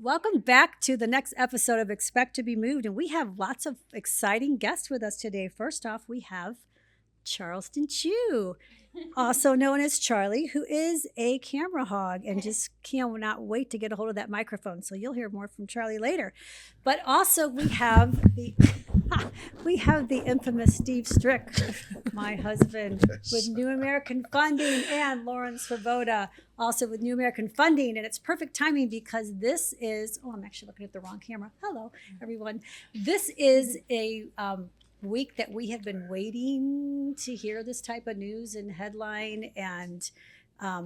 Welcome back to the next episode of Expect to be Moved. And we have lots of exciting guests with us today. First off, we have Charleston Chew, also known as Charlie, who is a camera hog and just cannot wait to get a hold of that microphone. So you'll hear more from Charlie later. But also we have the infamous Steve Strick, my husband, with New American Funding, and Lauren Svoboda, also with New American Funding. And it's perfect timing because this is, I'm actually looking at the wrong camera. Hello, everyone. This is a week that we have been waiting to hear this type of news and headline and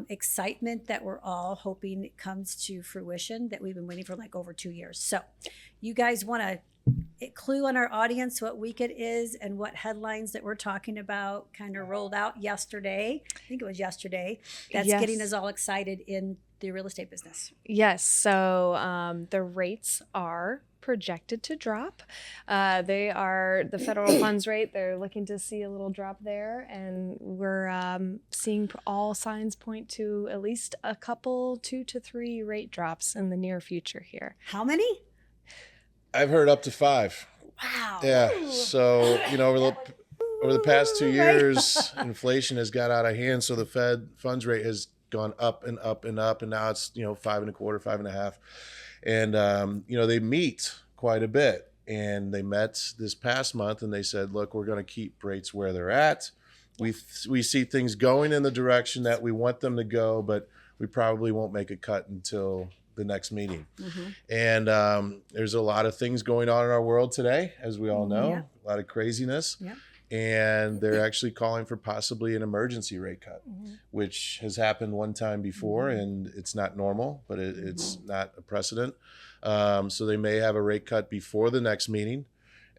excitement that we're all hoping comes to fruition, that we've been waiting for like over 2 years. So you guys want to clue on our audience what week it is and what headlines that we're talking about kind of rolled out yesterday. I think it was yesterday. That's getting us all excited in the real estate business. Yes. So the rates are projected to drop. They are the federal funds rate. They're looking to see a little drop there. And we're seeing all signs point to at least a couple, 2 to 3 rate drops in the near future here. How many? I've heard up to 5. Wow. Yeah. So, over the past 2 years, inflation has got out of hand. So the Fed funds rate has gone up and up and up. And now it's, 5.25, 5.5. And, they meet quite a bit. And they met this past month and they said, look, we're going to keep rates where they're at. We see things going in the direction that we want them to go, but we probably won't make a cut until the next meeting. Mm-hmm. And there's a lot of things going on in our world today, as we all know, a lot of craziness. Yeah. And they're actually calling for possibly an emergency rate cut, which has happened one time before, and it's not normal, but it's not a precedent. So they may have a rate cut before the next meeting,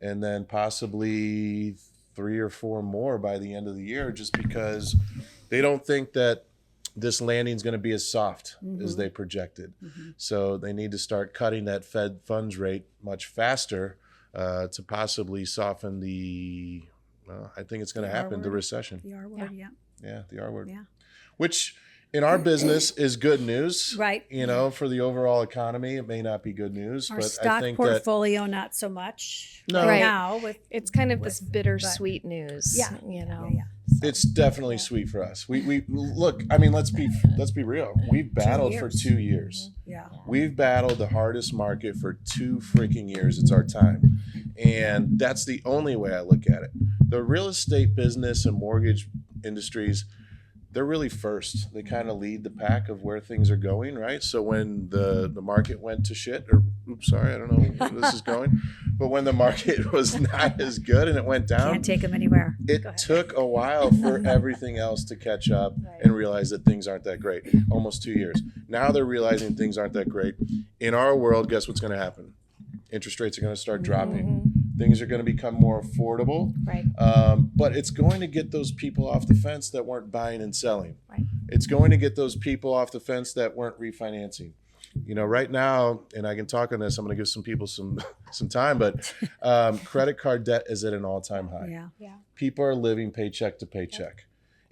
and then possibly 3 or 4 more by the end of the year, just because they don't think that this landing is going to be as soft as they projected. So they need to start cutting that Fed funds rate much faster to possibly soften the, I think it's going to happen, the recession. The R word, yeah. Yeah, the R word. Yeah. Which in our business is good news. Right. For the overall economy, it may not be good news. Our but stock I think portfolio, not so much. No. Right now. It's kind of this bittersweet news. Yeah. Yeah. It's definitely sweet for us. We look, I mean, let's be real. We've battled for 2 years. Yeah. We've battled the hardest market for 2 freaking years. It's our time. And that's the only way I look at it. The real estate business and mortgage industries, they're really first. They kind of lead the pack of where things are going, right? So when the market went to shit, or I don't know where this is going, but when the market was not as good and it went down, can't take them anywhere. It took a while for everything else to catch up and realize that things aren't that great. Almost 2 years. Now they're realizing things aren't that great. In our world, guess what's going to happen? Interest rates are going to start dropping. Things are going to become more affordable. Right. But it's going to get those people off the fence that weren't buying and selling. Right. It's going to get those people off the fence that weren't refinancing. Right now, and I can talk on this, I'm going to give some people some time, but credit card debt is at an all-time high. Yeah. People are living paycheck to paycheck.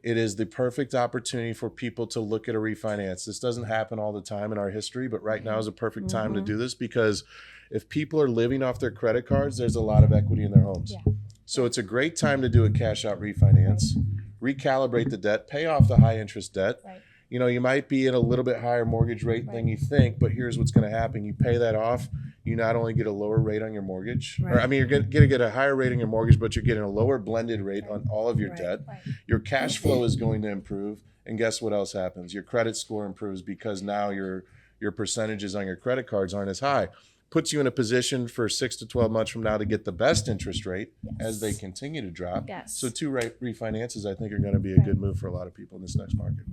It is the perfect opportunity for people to look at a refinance. This doesn't happen all the time in our history, but right now is a perfect time to do this, because if people are living off their credit cards, there's a lot of equity in their homes. Yeah. So it's a great time to do a cash out refinance, recalibrate the debt, pay off the high interest debt. Right. You might be at a little bit higher mortgage rate than you think, but here's what's going to happen. You pay that off, you not only get a lower rate on your mortgage, you're going to get a higher rate on your mortgage, but you're getting a lower blended rate on all of your debt. Right. Your cash flow is going to improve. And guess what else happens? Your credit score improves because now your percentages on your credit cards aren't as high. Puts you in a position for 6 to 12 months from now to get the best interest rate as they continue to drop. Yes. So 2 refinances, I think, are going to be a good move for a lot of people in this next market.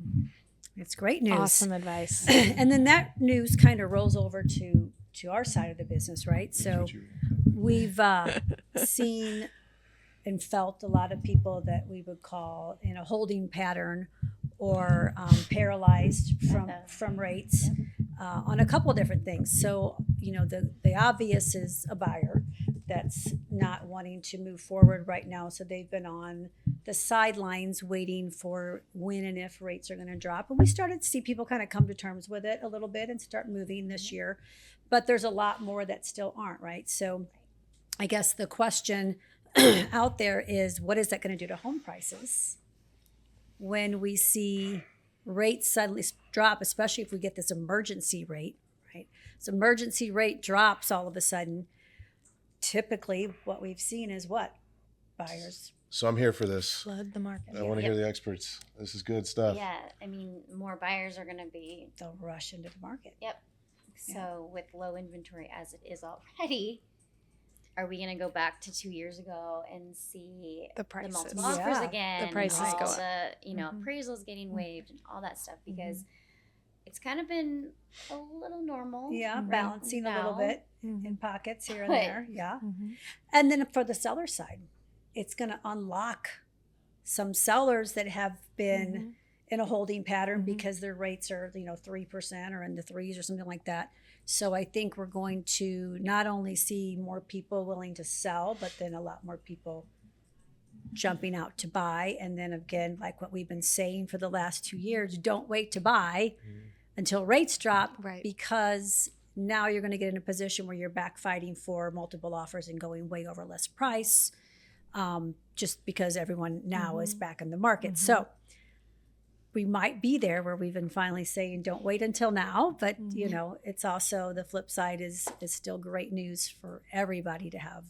It's great news. Awesome advice. And then that news kind of rolls over to our side of the business, right? So we've seen and felt a lot of people that we would call in a holding pattern or paralyzed from rates on a couple of different things. So, the obvious is a buyer that's not wanting to move forward right now. So they've been on the sidelines waiting for when and if rates are going to drop. And we started to see people kind of come to terms with it a little bit and start moving this year. But there's a lot more that still aren't, right? So I guess the question out there is, what is that going to do to home prices when we see rates suddenly drop, especially if we get this emergency rate, right? So emergency rate drops all of a sudden. Typically, what we've seen is what? Buyers. So I'm here for this. Flood the market. I want to hear the experts. This is good stuff. Yeah, I mean, more buyers are going to be. They'll rush into the market. Yep. So with low inventory as it is already, are we going to go back to 2 years ago and see The prices. multiple offers Yeah. again? The prices all go up. the, appraisals getting waived and all that stuff because it's kind of been a little normal. Yeah, right balancing a little now. bit in pockets here and But- there. Yeah. Mm-hmm. And then for the seller side, it's going to unlock some sellers that have been in a holding pattern because their rates are, 3% or in the threes or something like that. So I think we're going to not only see more people willing to sell, but then a lot more people jumping out to buy. And then again, like what we've been saying for the last 2 years, don't wait to buy until rates drop, Right. because now you're going to get in a position where you're back fighting for multiple offers and going way over list price, just because everyone now is back in the market. So we might be there where we've been finally saying don't wait until now, but it's also the flip side is still great news for everybody to have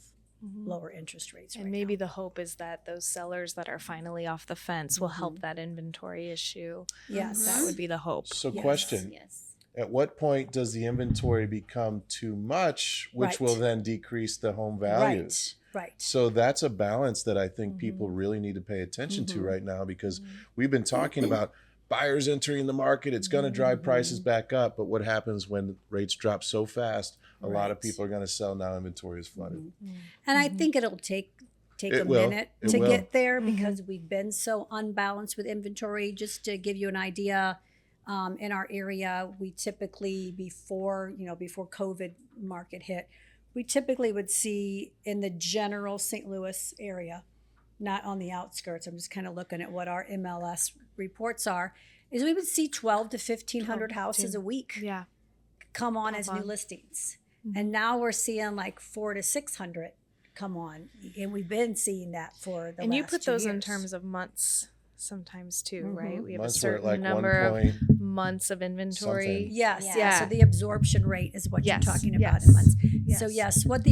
lower interest rates. And maybe the hope is that those sellers that are finally off the fence will help that inventory issue. Yes. That would be the hope. So Yes. question, Yes. at what point does the inventory become too much, which Right. will then decrease the home values? Right. So that's a balance that I think people really need to pay attention to right now, because we've been talking about buyers entering the market. It's going to drive prices back up. But what happens when rates drop so fast? A lot of Right. people are going to sell now. Inventory is flooded. And I think it'll take It a will. minute It to will. get there because we've been so unbalanced with inventory. Just to give you an idea, in our area, we typically before COVID market hit, we typically would see in the general St. Louis area, not on the outskirts. I'm just kind of looking at what our MLS reports are. Is we would see 12 to 1,500 houses a week Yeah. come on as new on. listings. And now we're seeing like 400 to 600 come on. And we've been seeing that for the And last you put 2 those in years. terms of months sometimes too, right? We have Months a were at certain like number 1 point of months of inventory. something. Yes, Yeah. yeah. So the absorption rate is what Yes, you're talking about yes, in months. So yes. yes, what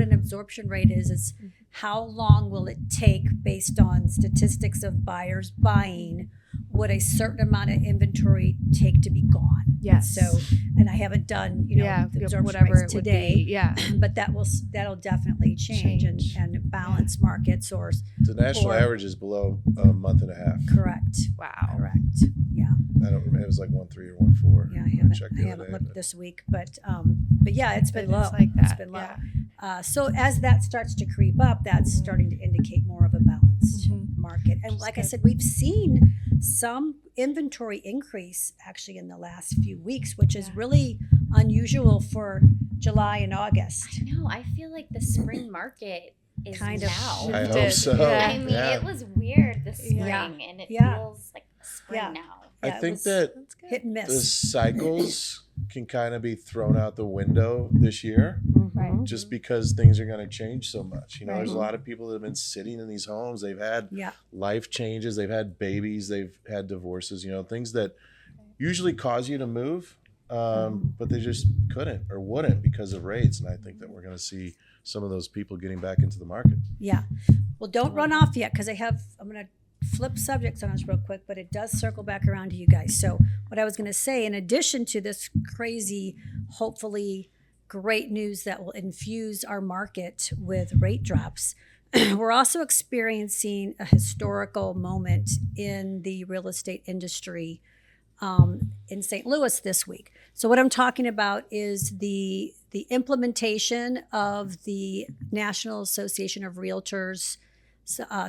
an absorption rate is how long will it take based on statistics of buyers buying? Would a certain amount of inventory take to be gone? Yes. So, and I haven't done the absorption whatever rates it would today. be. Yeah. But that'll definitely change. And balance markets or The national Or- average is below a month and a half. correct. Wow. Correct. Yeah. I don't remember. It was like 1.3 or 1.4. Yeah, checked I the other haven't day, looked but- this week, but yeah, it's been But low. it's like It's that, been low. yeah. So as that starts to creep up, that's starting to indicate more of a balanced market. And like I said, we've seen some inventory increase actually in the last few weeks, which is really unusual for July and August. I know. I feel like the spring market is Kind of now. I Shifted. hope so. Yeah. I mean, Yeah. it was weird this spring, Yeah. and it Yeah. feels like spring Yeah. now. I Yeah, it think was that That's good. hit and the miss. cycles can kind of be thrown out the window this year, Right. just because things are going to change so much. There's a Right. lot of people that have been sitting in these homes. They've had Yeah. life changes, they've had babies, they've had divorces, things that usually cause you to move, but they just couldn't or wouldn't because of rates. And I think that we're going to see some of those people getting back into the market. Yeah. Well, don't run off yet because I'm going to flip subjects on us real quick, but it does circle back around to you guys. So what I was going to say, in addition to this crazy, hopefully great news that will infuse our market with rate drops, we're also experiencing a historical moment in the real estate industry in St. Louis this week. So what I'm talking about is the implementation of the National Association of Realtors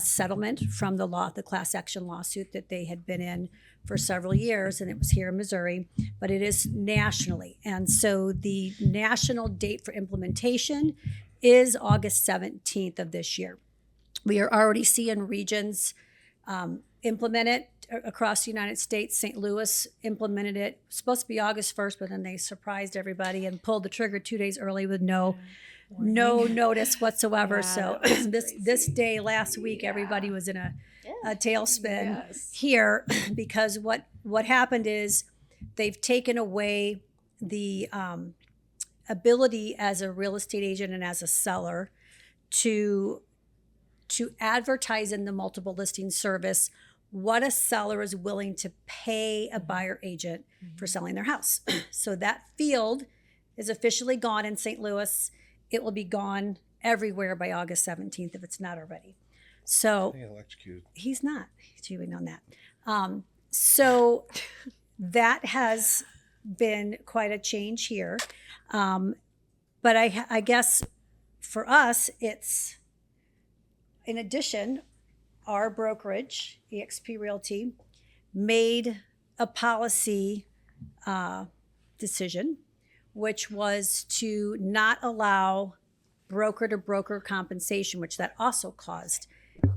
settlement from the class action lawsuit that they had been in for several years, and it was here in Missouri, but it is nationally. And so the national date for implementation is August 17th of this year. We are already seeing regions implement it across the United States. St. Louis implemented it. Supposed to be August 1st, but then they surprised everybody and pulled the trigger 2 days early with no notice whatsoever. Yeah, So that was this day last week, everybody was in a tailspin Yes. here because what happened is they've taken away the ability as a real estate agent and as a seller to advertise in the multiple listing service what a seller is willing to pay a buyer agent for selling their house. So that field is officially gone in St. Louis. It will be gone everywhere by August 17th if it's not already. So I think electrocuted. he's not. He's chewing on that. So that has been quite a change here. But I guess for us, it's, in addition, our brokerage, eXp Realty, made a policy decision, which was to not allow broker-to-broker compensation, which that also caused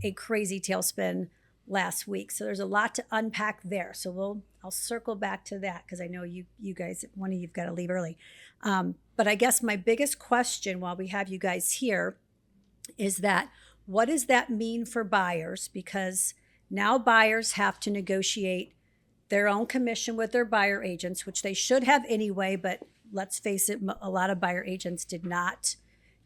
a crazy tailspin last week. So there's a lot to unpack there. So I'll circle back to that because I know you guys, one of you've got to leave early. But I guess my biggest question while we have you guys here is that what does that mean for buyers? Because now buyers have to negotiate their own commission with their buyer agents, which they should have anyway, but let's face it, a lot of buyer agents did not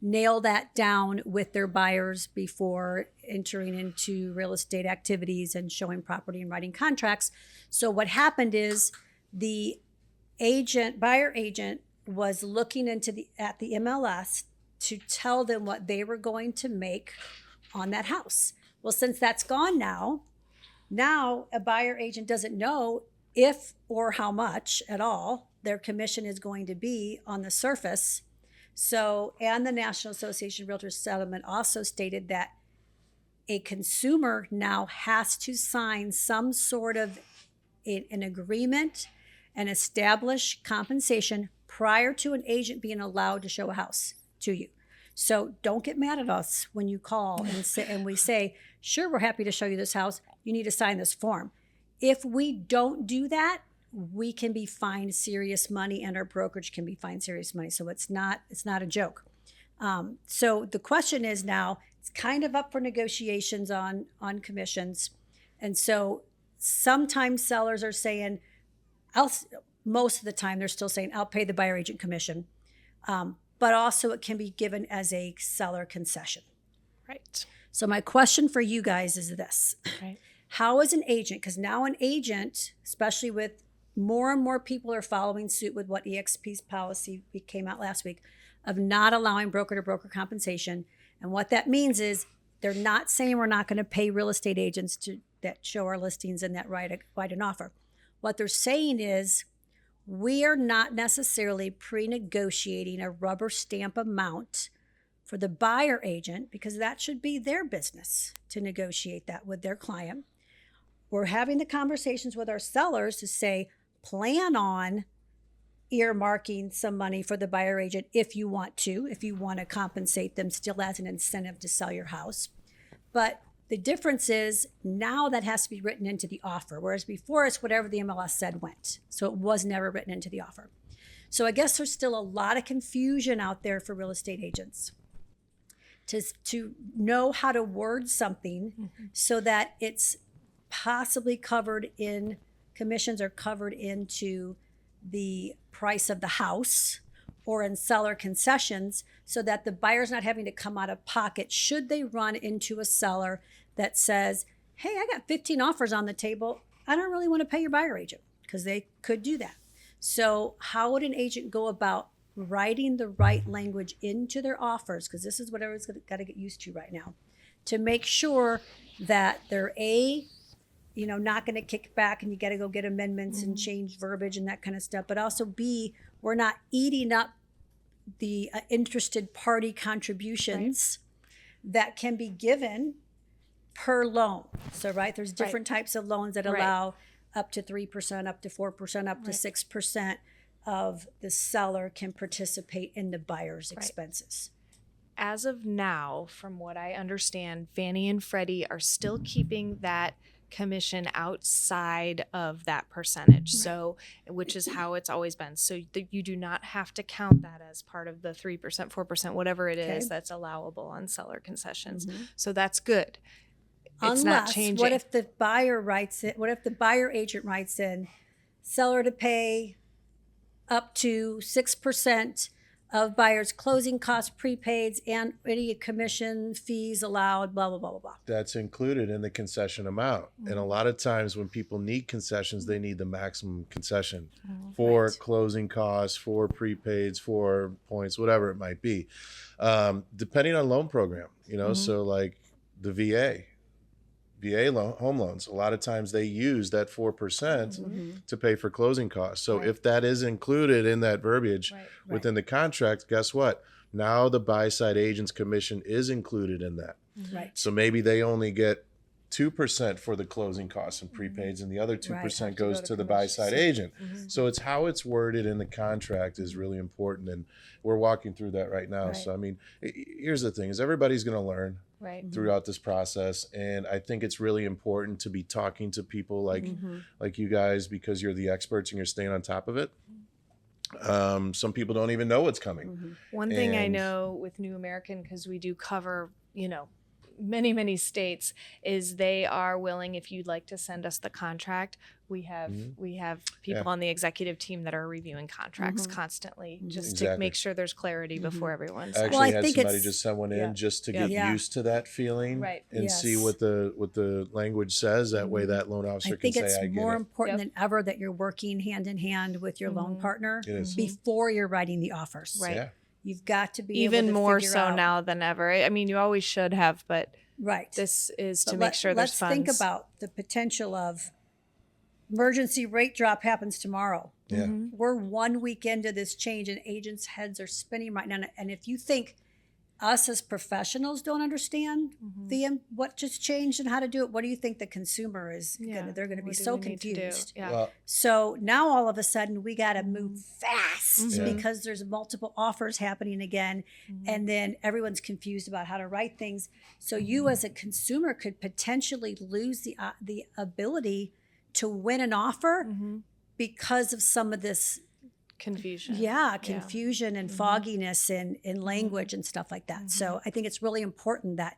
nail that down with their buyers before entering into real estate activities and showing property and writing contracts. So what happened is the buyer agent was looking at the MLS to tell them what they were going to make on that house. Well, since that's gone now a buyer agent doesn't know if or how much at all their commission is going to be on the surface. So, and the National Association of Realtors settlement also stated that a consumer now has to sign some sort of an agreement and establish compensation prior to an agent being allowed to show a house to you. So don't get mad at us when you call and we say, sure, we're happy to show you this house. You need to sign this form. If we don't do that, we can be fined serious money and our brokerage can be fined serious money. So it's not a joke. So the question is now, it's kind of up for negotiations on commissions. And so sometimes sellers are saying, most of the time they're still saying, I'll pay the buyer agent commission. But also it can be given as a seller concession. Right. So my question for you guys is this. Right. How is an agent, because now an agent, especially with more and more people are following suit with what eXp's policy came out last week of not allowing broker-to-broker compensation. And what that means is they're not saying we're not going to pay real estate agents that show our listings and that write an offer. What they're saying is we are not necessarily pre-negotiating a rubber stamp amount for the buyer agent because that should be their business to negotiate that with their client. We're having the conversations with our sellers to say, plan on earmarking some money for the buyer agent if you want to compensate them still as an incentive to sell your house. But the difference is now that has to be written into the offer, whereas before it's whatever the MLS said went. So it was never written into the offer. So I guess there's still a lot of confusion out there for real estate agents to know how to word something so that it's possibly covered in commissions or covered into the price of the house or in seller concessions so that the buyer's not having to come out of pocket should they run into a seller that says, hey, I got 15 offers on the table. I don't really want to pay your buyer agent, because they could do that. So how would an agent go about writing the right language into their offers? Because this is what everyone's got to get used to right now, to make sure that they're not going to kick back and you got to go get amendments and change verbiage and that kind of stuff. But also B, we're not eating up the interested party contributions that can be given per loan. So, there's different types of loans that allow up to 3%, up to 4%, up to 6% of the seller can participate in the buyer's expenses. as of now, from what I understand, Fannie and Freddie are still keeping that commission outside of that percentage. So, which is how it's always been. So you do not have to count that as part of the 3%, 4%, whatever it is that's allowable on seller concessions. So that's good. It's not changing. What if the buyer writes it? What if the buyer agent writes in, seller to pay up to 6% of buyer's closing costs, prepaids, and any commission fees allowed, blah, blah, blah, blah, blah. That's included in the concession amount. And a lot of times when people need concessions, they need the maximum concession for closing costs, for prepaids, for points, whatever it might be. Depending on loan program, you know, so like the VA home loans, a lot of times they use that 4% to pay for closing costs. So if that is included in that verbiage within the contract, guess what? Now the buy-side agent's commission is included in that. Right. So maybe they only get 2% for the closing costs and prepaids, and the other 2% goes to the buy-side agent. So it's how it's worded in the contract is really important, and we're walking through that right now. So I mean, here's the thing: is everybody's going to learn throughout this process, and I think it's really important to be talking to people like you guys, because you're the experts and you're staying on top of it. Some people don't even know what's coming. One thing I know with New American, because we do cover, you know, many states, is they are willing, if you'd like to send us the contract, we have people on the executive team that are reviewing contracts constantly, just to make sure there's clarity before everyone I signs. actually had somebody just send one in just to get used to that feeling and see what the language says. That way that loan officer can say, I get it. I think it's more important than ever that you're working hand in hand with your loan partner before you're writing the offers. Right. Yeah. You've got to be even able to more figure so out, now than ever. I mean, you always should have, but right. this is to But make sure there's let's funds. think about the potential of emergency rate drop happens tomorrow. Yeah. We're 1 week into this change and agents' heads are spinning right now. And if you think us as professionals don't understand what just changed and how to do it, what do you think the consumer is they're going to be What do so we need to do? confused. Yeah. Well, So now all of a sudden we got to move fast because there's multiple offers happening again. And then everyone's confused about how to write things. So you as a consumer could potentially lose the ability to win an offer because of some of this Confusion. confusion and fogginess in language and stuff like that. So I think it's really important that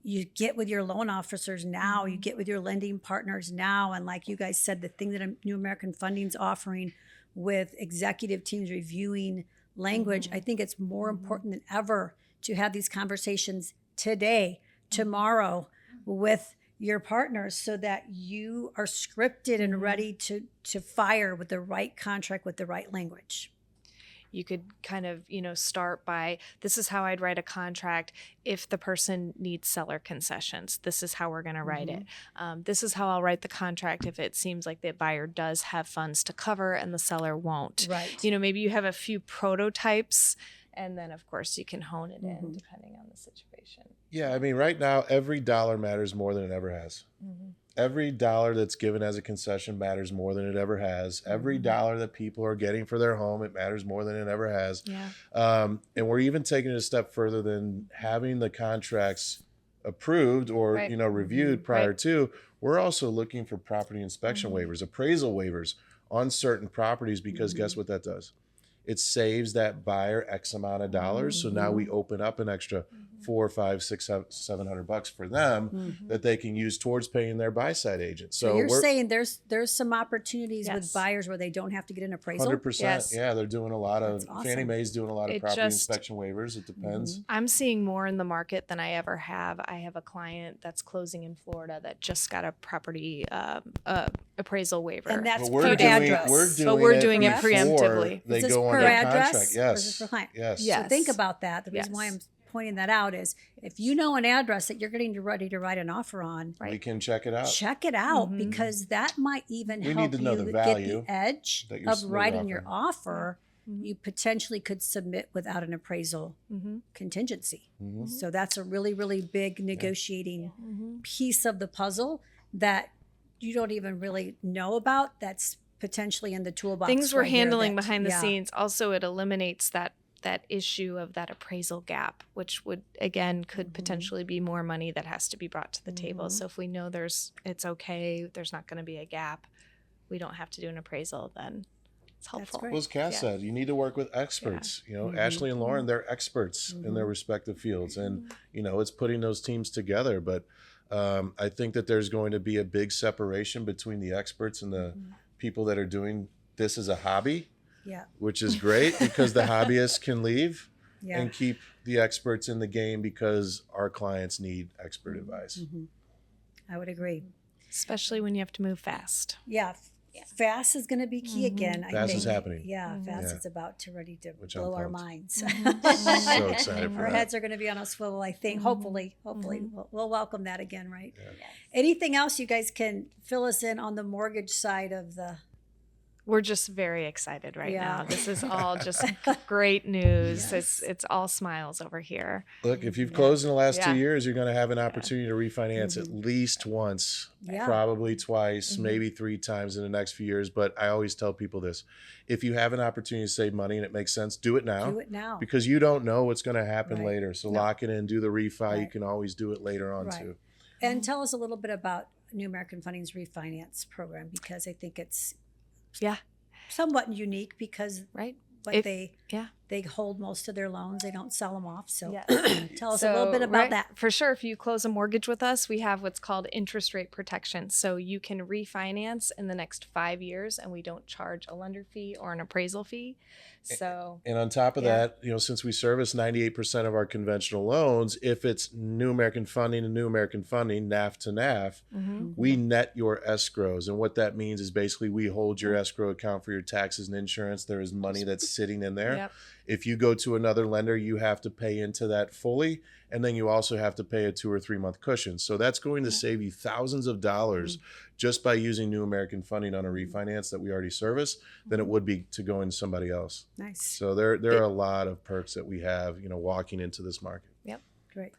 you get with your loan officers now, you get with your lending partners now. And like you guys said, the thing that New American Funding's offering with executive teams reviewing language, I think it's more important than ever to have these conversations today, tomorrow with your partners, so that you are scripted and ready to fire with the right contract with the right language. You could kind of, start by, this is how I'd write a contract if the person needs seller concessions. This is how we're going to write it. This is how I'll write the contract if it seems like the buyer does have funds to cover and the seller won't. Right. Maybe you have a few prototypes, and then, of course, you can hone it in depending on the situation. yeah, I mean, right now, every dollar matters more than it ever has. Every dollar that's given as a concession matters more than it ever has. Every dollar that people are getting for their home, it matters more than it ever has. Yeah. And we're even taking it a step further than having the contracts approved or reviewed prior to. We're also looking for property inspection waivers, appraisal waivers on certain properties, because guess what that does? It saves that buyer X amount of dollars. So now we open up an extra $400, $500, $600, $700 for them that they can use towards paying their buy-side agent. So you're saying there's some opportunities with buyers where they don't have to get an appraisal? 100%. Yes. Yeah, they're doing a lot of, That's awesome. Fannie Mae's doing a lot of It property just- inspection waivers. It depends. I'm seeing more in the market than I ever have. I have a client that's closing in Florida that just got a property appraisal waiver. And that's But per address. we're doing it before preemptively. They Is this go per under address? contract. Or is this per client? Yes. Yeah. So think about that. The reason why I'm pointing that out is if you know an address that you're getting ready to write an offer on, We can check it out. check it out because that might even We help need to know you the get value the edge that you're of writing your offering. offer. You potentially could submit without an appraisal contingency. So that's a really, really big negotiating piece of the puzzle that you don't even really know about. That's potentially in the toolbox. Things we're right here handling that- behind the scenes. Also, it eliminates that that issue of that appraisal gap, which would again could potentially be more money that has to be brought to the table. So if we know it's okay, there's not going to be a gap, we don't have to do an appraisal, then it's helpful. great. Well, as Cass said, you need to work with experts. You know, Ashley and Lauren, they're experts in their respective fields, and you know, it's putting those teams together. But I think that there's going to be a big separation between the experts and the people that are doing this as a hobby. Yeah. Which is great because the hobbyists can leave Yeah. and keep the experts in the game because our clients need expert advice. I would agree. Especially when you have to move fast. Yeah. Fast is going to be key again. I Fast think. is happening. Yeah, fast Yeah. is about to ready to Which I'm blow our pumped. minds. So excited for Our that. heads are going to be on a swivel, I think. Hopefully, we'll welcome that again, right? Yeah. Anything else you guys can fill us in on the mortgage side of the? We're just very excited right Yeah. now. This is all just great news. Yes. It's all smiles over here. Look, if you've closed in the last Yeah. 2 years, you're going to have an opportunity to refinance at least once, Yeah. probably twice, maybe 3 times in the next few years. But I always tell people this: if you have an opportunity to save money and it makes sense, do it now. Do it now. Because you don't know what's going to happen Right. later. So No. lock it in, do the refi. You Right. can always do it later on Right. too. And tell us a little bit about New American Funding's refinance program, because I think it's Yeah. somewhat unique because Right. what If- they yeah. they hold most of their loans. They don't sell them off. So Yes. tell us a little bit about right, that. For sure. If you close a mortgage with us, we have what's called interest rate protection. So you can refinance in the next 5 years and we don't charge a lender fee or an appraisal fee. So And on top of Yeah. that, you know, since we service 98% of our conventional loans, if it's New American Funding and New American Funding, NAF to NAF, we net your escrows. And what that means is basically we hold your escrow account for your taxes and insurance. There is money that's sitting in there. Yep. If you go to another lender, you have to pay into that fully. And then you also have to pay a 2 or 3 month cushion. So that's going to save you thousands of dollars just by using New American Funding on a refinance that we already service than it would be to go into somebody else. Nice. So there are a lot of perks that we have, you know, walking into this market. Great.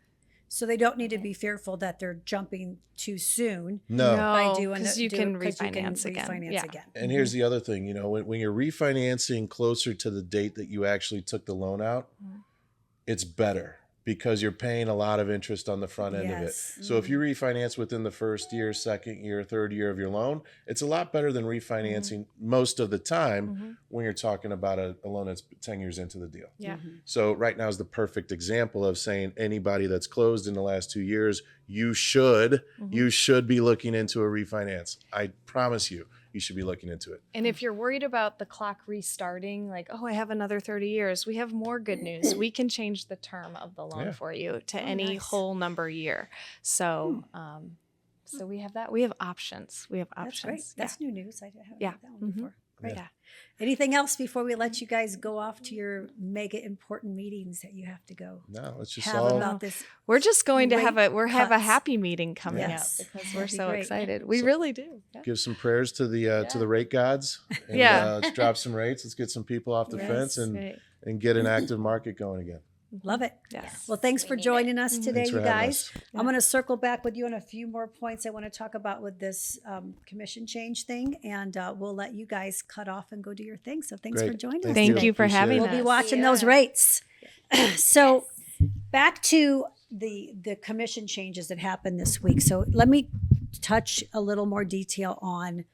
So they don't need to be fearful that they're jumping too soon No. by doing because it. you can because you refinance again. refinance Yeah. again. And here's the other thing, you know, when you're refinancing closer to the date that you actually took the loan out, it's better because you're paying a lot of interest on the front end of it. Yes. So if you refinance within the first year, second year, third year of your loan, it's a lot better than refinancing most of the time when you're talking about a loan that's 10 years into the deal. Yeah. So right now is the perfect example of saying anybody that's closed in the last 2 years, you should be looking into a refinance. I promise you should be looking into it. And if you're worried about the clock restarting, like, oh, I have another 30 years, we have more good news. We can change the term of the loan Yeah. for you to any nice. whole number year. So, so we have that. We have options. We have That's options. great. That's new news. I haven't Yeah. heard that one before. Great. Yeah. Anything else before we let you guys go off to your mega important meetings that you have to go No, let's just have all about this? We're just going to Great have a cuts. happy meeting coming Yes. up because That'd we're be so great. excited. We So- really do. Yeah. give some prayers to the rate gods. And, Yeah. let's drop some rates. Let's get some people off the Yes. fence and Right. get an active market going again. Love it. Yes. Well, thanks We for need it. joining us today, Thanks for you having guys. us. I'm going to circle back with you on a few more points I want to talk about with this commission change thing, and we'll let you guys cut off and go do your thing. So thanks for Great. joining us. Thank today. you for Appreciate having it. We'll be us. watching those rates. So back to the commission changes that happened this week. So let me touch a little more detail on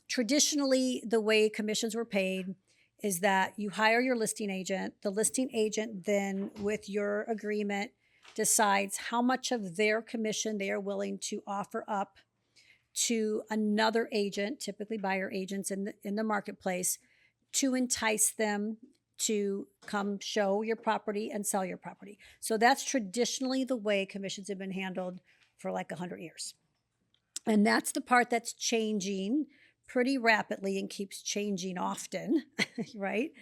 traditionally the way commissions were paid is that you hire your listing agent. The listing agent then, with your agreement, decides how much of their commission they are willing to offer up to another agent, typically buyer agents in the marketplace, to entice them to come show your property and sell your property. So that's traditionally the way commissions have been handled for like 100 years. And that's the part that's changing pretty rapidly and keeps changing often, right?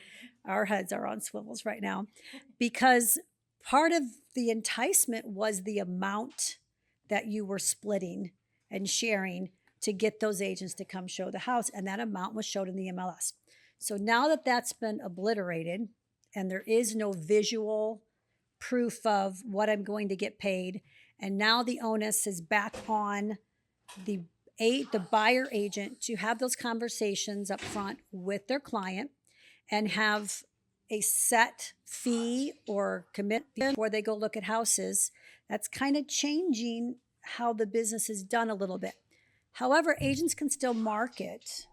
Our heads are on swivels right now because part of the enticement was the amount that you were splitting and sharing to get those agents to come show the house. And that amount was showed in the MLS. So now that that's been obliterated and there is no visual proof of what I'm going to get paid, and now the onus is back on the buyer agent to have those conversations up front with their client and have a set fee or commitment before they go look at houses. That's kind of changing how the business is done a little bit. However, agents can still market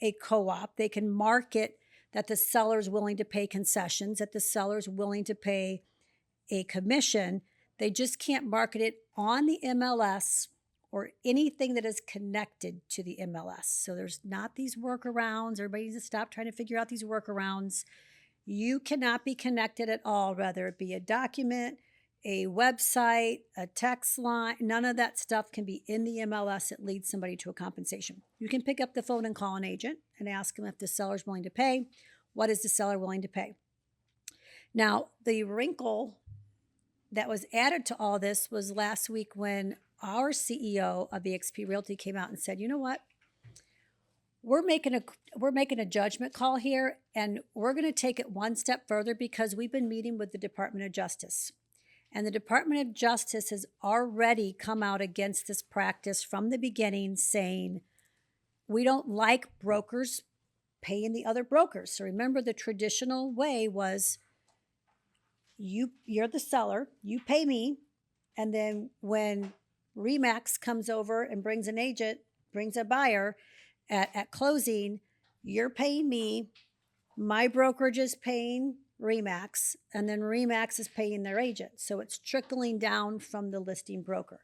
a co-op. They can market that the seller's willing to pay concessions, that the seller's willing to pay a commission. They just can't market it on the MLS or anything that is connected to the MLS. So there's not these workarounds. Everybody needs to stop trying to figure out these workarounds. You cannot be connected at all, whether it be a document, a website, a text line. None of that stuff can be in the MLS that leads somebody to a compensation. You can pick up the phone and call an agent and ask them if the seller's willing to pay. What is the seller willing to pay? Now, the wrinkle that was added to all this was last week when our CEO of eXp Realty came out and said, you know what? We're making a judgment call here, and we're going to take it one step further because we've been meeting with the Department of Justice. And the Department of Justice has already come out against this practice from the beginning, saying we don't like brokers paying the other brokers. So remember, the traditional way was you're the seller, you pay me, and then when RE/MAX comes over and brings an agent, brings a buyer at closing, you're paying me, my brokerage is paying RE/MAX, and then RE/MAX is paying their agent. So it's trickling down from the listing broker.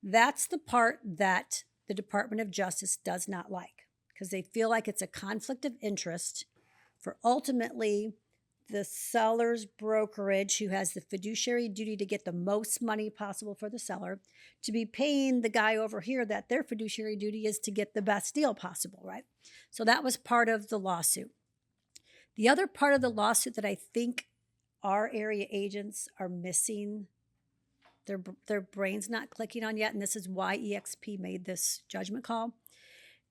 That's the part that the Department of Justice does not like, because they feel like it's a conflict of interest for ultimately the seller's brokerage, who has the fiduciary duty to get the most money possible for the seller, to be paying the guy over here that their fiduciary duty is to get the best deal possible, right? So that was part of the lawsuit. The other part of the lawsuit that I think our area agents are missing, their brains not clicking on yet, and this is why eXp made this judgment call,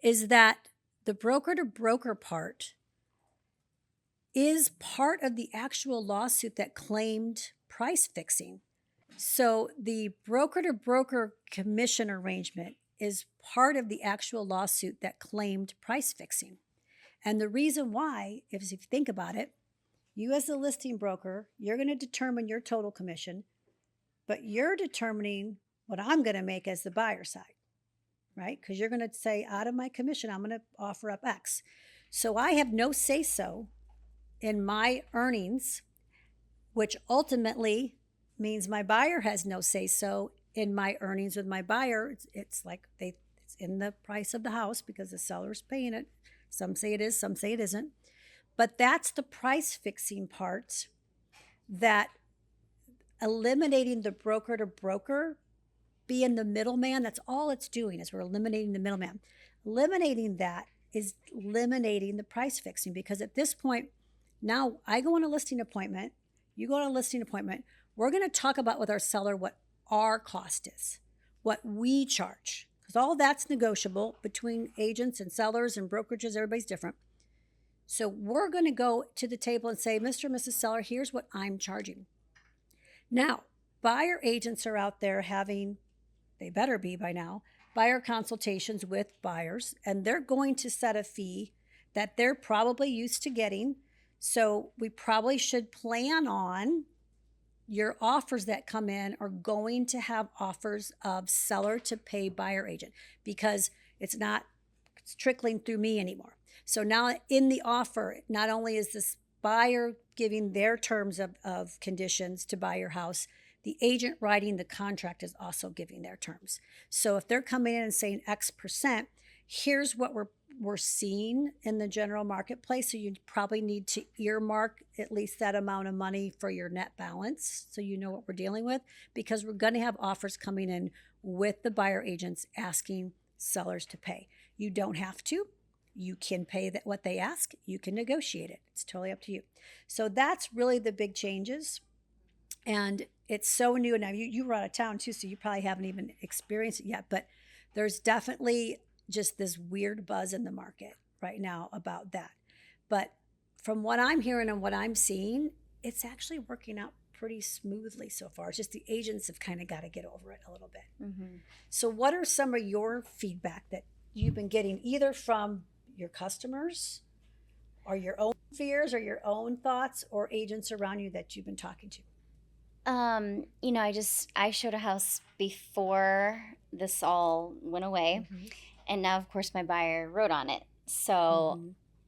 is that the broker-to-broker part is part of the actual lawsuit that claimed price fixing. So the broker-to-broker commission arrangement is part of the actual lawsuit that claimed price fixing. And the reason why, if you think about it, you as the listing broker, you're going to determine your total commission, but you're determining what I'm going to make as the buyer side, right? Because you're going to say, out of my commission, I'm going to offer up X. So I have no say-so in my earnings, which ultimately means my buyer has no say-so in my earnings with my buyer. It's like it's in the price of the house because the seller's paying it. Some say it is, some say it isn't. But that's the price fixing part, that eliminating the broker to broker, being the middleman, that's all it's doing, is we're eliminating the middleman. Eliminating that is eliminating the price fixing, because at this point, now I go on a listing appointment, you go on a listing appointment, we're going to talk about with our seller what our cost is, what we charge, because all that's negotiable between agents and sellers and brokerages. Everybody's different. So we're going to go to the table and say, Mr. and Mrs. Seller, here's what I'm charging. Now, buyer agents are out there having, they better be by now, buyer consultations with buyers, and they're going to set a fee that they're probably used to getting. So we probably should plan on your offers that come in are going to have offers of seller to pay buyer agent, because it's trickling through me anymore. So now in the offer, not only is this buyer giving their terms of conditions to buy your house, the agent writing the contract is also giving their terms. So if they're coming in and saying X%, here's what we're seeing in the general marketplace. So you probably need to earmark at least that amount of money for your net balance, so you know what we're dealing with, because we're going to have offers coming in with the buyer agents asking sellers to pay. You don't have to. You can pay what they ask. You can negotiate it. It's totally up to you. So that's really the big changes. And it's so new. Now you were out of town too, so you probably haven't even experienced it yet, but there's definitely just this weird buzz in the market right now about that. But from what I'm hearing and what I'm seeing, it's actually working out pretty smoothly so far. It's just the agents have kind of got to get over it a little bit. Mm-hmm. So what are some of your feedback that you've been getting, either from your customers Or your own fears or your own thoughts or agents around you that you've been talking to? You know, I showed a house before this all went away. And now, of course, my buyer wrote on it. So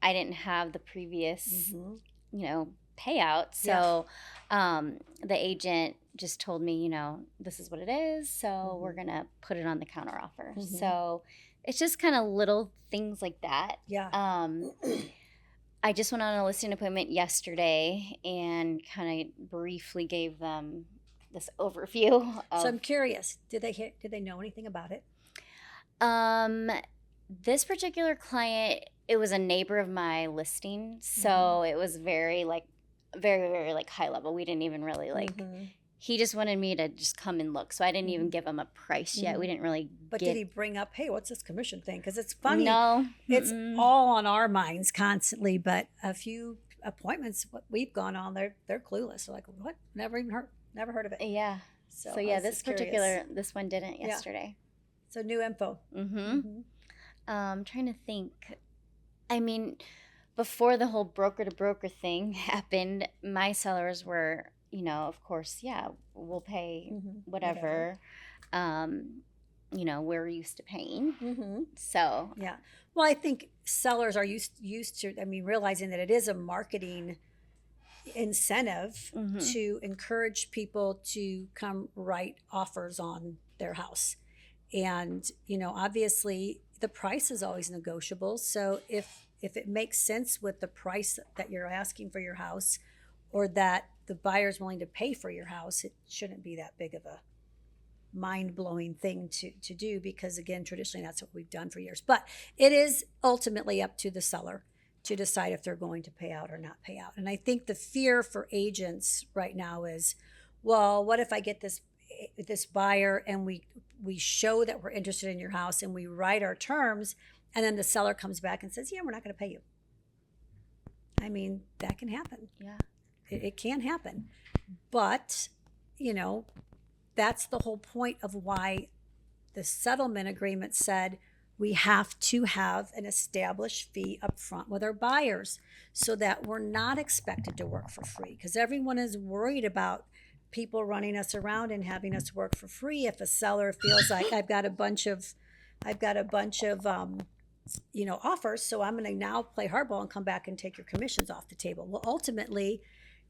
I didn't have the previous, you know, payout. So the agent just told me, you know, this is what it is. So we're going to put it on the counter offer. So it's just kind of little things like that. Yeah. I just went on a listing appointment yesterday and kind of briefly gave them this overview. So I'm curious, did they know anything about it? This particular client, it was a neighbor of my listing, so it was very very like high level. We didn't even really he just wanted me to just come and look, so I didn't even give him a price yet. We didn't really Did he bring up, hey, what's this commission thing? Because it's funny. No. It's all on our minds constantly, but a few appointments what we've gone on, they're clueless. They're like, what? Never heard of it. Yeah. So yeah, this one didn't yesterday. So new info. I'm trying to think. I mean, before the whole broker to broker thing happened, my sellers were, you know, of course, yeah, we'll pay whatever. You know, we're used to paying. So yeah. Well, I think sellers are used to, I mean, realizing that it is a marketing incentive to encourage people to come write offers on their house. And, you know, obviously the price is always negotiable. So if it makes sense with the price that you're asking for your house, or that the buyer's willing to pay for your house, it shouldn't be that big of a mind-blowing thing to do, because again, traditionally that's what we've done for years. But it is ultimately up to the seller to decide if they're going to pay out or not pay out. And I think the fear for agents right now is, well, what if I get this buyer and we show that we're interested in your house and we write our terms, and then the seller comes back and says, yeah, we're not going to pay you. I mean, that can happen. Yeah. It can happen. But, you know, that's the whole point of why the settlement agreement said we have to have an established fee up front with our buyers, so that we're not expected to work for free, because everyone is worried about people running us around and having us work for free. If a seller feels like I've got a bunch of you know, offers, so I'm going to now play hardball and come back and take your commissions off the table. Well, ultimately,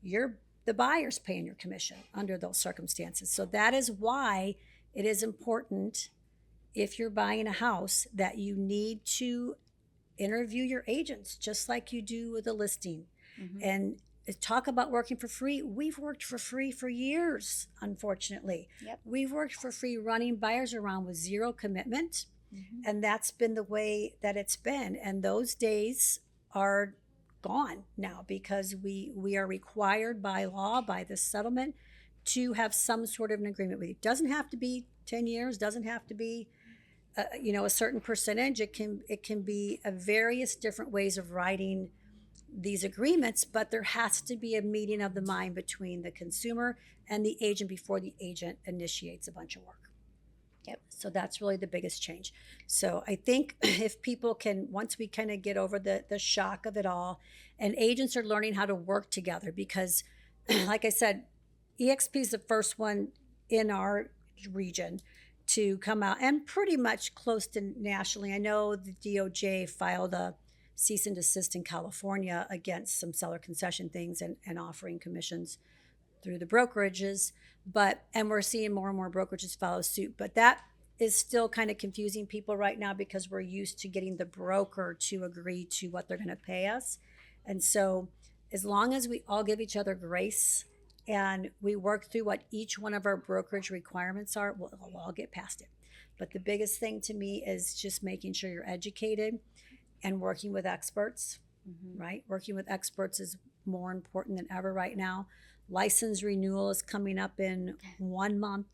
the buyer's paying your commission under those circumstances. So that is why it is important, if you're buying a house, that you need to interview your agents just like you do with a listing. And talk about working for free. We've worked for free for years, unfortunately. We've worked for free running buyers around with zero commitment. And that's been the way that it's been. And those days are gone now, because we are required by law, by the settlement, to have some sort of an agreement with you. It doesn't have to be 10 years, doesn't have to be you know, a certain percentage. It can be various different ways of writing these agreements, but there has to be a meeting of the mind between the consumer and the agent before the agent initiates a bunch of work. So that's really the biggest change. So I think if people can, once we kind of get over the shock of it all, and agents are learning how to work together, because like I said, EXP is the first one in our region to come out, and pretty much close to nationally. I know the DOJ filed a cease and desist in California against some seller concession things and offering commissions through the brokerages, and we're seeing more and more brokerages follow suit. But that is still kind of confusing people right now, because we're used to getting the broker to agree to what they're going to pay us. And so as long as we all give each other grace and we work through what each one of our brokerage requirements are, we'll all get past it. But the biggest thing to me is just making sure you're educated and working with experts, right? Working with experts is more important than ever right now. License renewal is coming up in 1 month.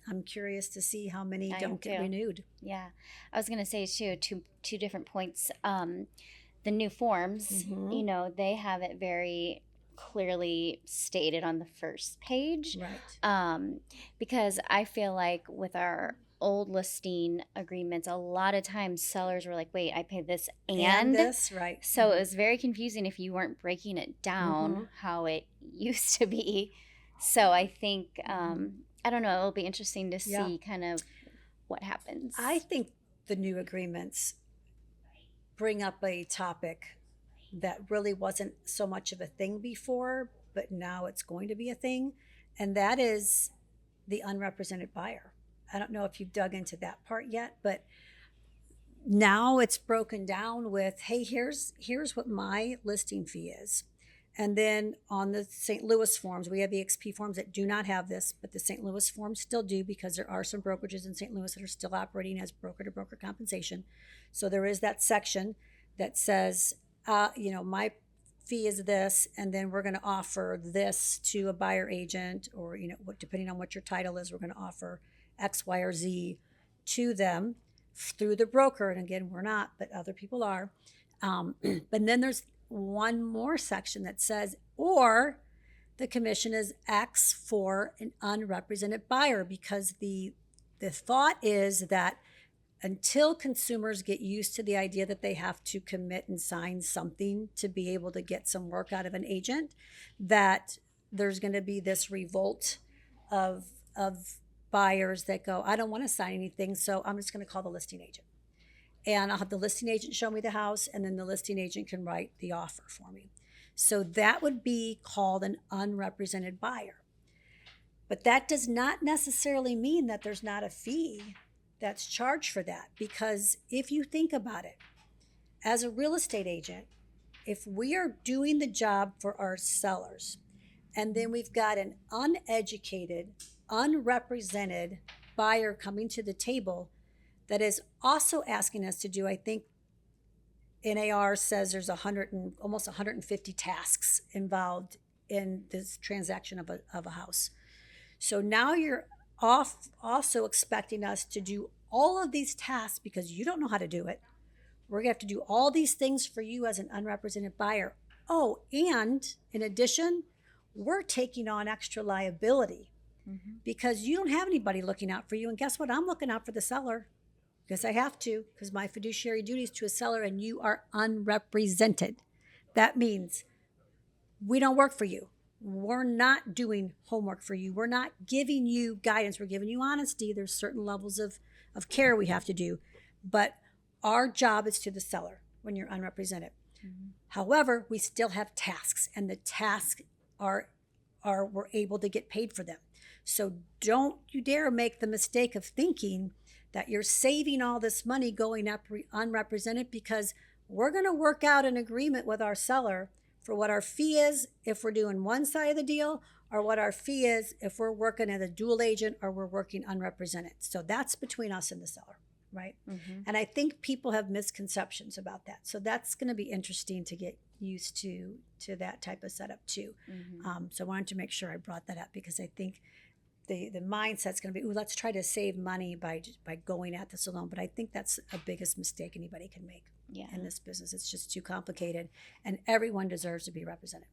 I'm curious to see how many don't get renewed. Yeah. I was going to say too, two different points. The new forms, you know, they have it very clearly stated on the first page. Right. Because I feel like with our old listing agreements, a lot of times sellers were like, wait, I pay this And this, right. So it was very confusing if you weren't breaking it down how it used to be. So I think, I don't know, it'll be interesting to see kind of what happens. I think the new agreements bring up a topic that really wasn't so much of a thing before, but now it's going to be a thing, and that is the unrepresented buyer. I don't know if you've dug into that part yet, but now it's broken down with, hey, here's what my listing fee is. And then on the St. Louis forms, we have EXP forms that do not have this, but the St. Louis forms still do, because there are some brokerages in St. Louis that are still operating as broker-to-broker compensation. So there is that section that says, my fee is this, and then we're going to offer this to a buyer agent, or, depending on what your title is, we're going to offer X, Y, or Z to them through the broker. And again, we're not, but other people are. But then there's one more section that says, or the commission is X for an unrepresented buyer, because the thought is that until consumers get used to the idea that they have to commit and sign something to be able to get some work out of an agent, that there's going to be this revolt of buyers that go, I don't want to sign anything, so I'm just going to call the listing agent. And I'll have the listing agent show me the house, and then the listing agent can write the offer for me. So that would be called an unrepresented buyer. But that does not necessarily mean that there's not a fee that's charged for that, because if you think about it, as a real estate agent, if we are doing the job for our sellers, and then we've got an uneducated, unrepresented buyer coming to the table that is also asking us to do, I think NAR says there's almost 150 tasks involved in this transaction of a house. So now you're also expecting us to do all of these tasks because you don't know how to do it. We're going to have to do all these things for you as an unrepresented buyer. Oh, and in addition, we're taking on extra liability because you don't have anybody looking out for you. And guess what? I'm looking out for the seller because I have to, because my fiduciary duty is to a seller, and you are unrepresented. That means we don't work for you. We're not doing homework for you. We're not giving you guidance. We're giving you honesty. There's certain levels of care we have to do. But our job is to the seller when you're unrepresented. However, we still have tasks, and the tasks are we're able to get paid for them. So don't you dare make the mistake of thinking that you're saving all this money going up unrepresented, because we're going to work out an agreement with our seller for what our fee is if we're doing one side of the deal, or what our fee is if we're working as a dual agent or we're working unrepresented. So that's between us and the seller, right? And I think people have misconceptions about that. So that's going to be interesting to get used to that type of setup too. So I wanted to make sure I brought that up, because I think the mindset's going to be, let's try to save money by going at this alone. But I think that's the biggest mistake anybody can make in this business. It's just too complicated, and everyone deserves to be represented.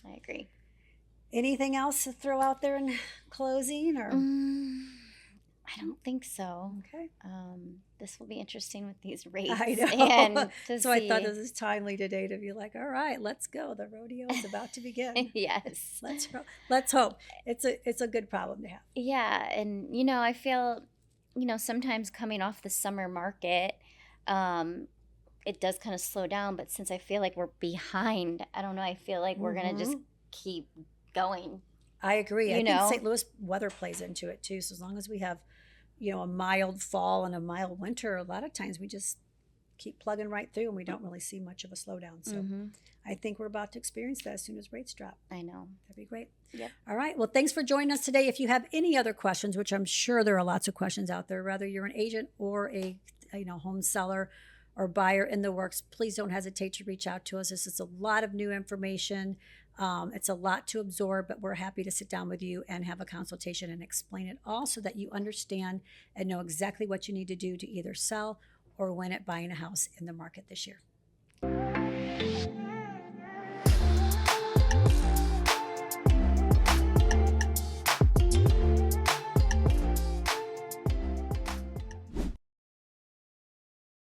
I agree. Anything else to throw out there in closing, or? I don't think so. Okay. This will be interesting with these rates. I know. And So I thought this was timely today to be like, all right, let's go. The rodeo is about to begin. Yes. Let's hope. It's a good problem to have. Yeah, and I feel, sometimes coming off the summer market, it does kind of slow down. But since I feel like we're behind, I don't know. I feel like we're gonna just keep going. I agree. I think St. Louis weather plays into it too. So as long as we have, a mild fall and a mild winter, a lot of times we just keep plugging right through and we don't really see much of a slowdown. So I think we're about to experience that as soon as rates drop. I know. That'd be great. Yep. All right. Well, thanks for joining us today. If you have any other questions, which I'm sure there are lots of questions out there, whether you're an agent or a home seller or buyer in the works, please don't hesitate to reach out to us. This is a lot of new information. It's a lot to absorb, but we're happy to sit down with you and have a consultation and explain it all so that you understand and know exactly what you need to do to either sell or win at buying a house in the market this year.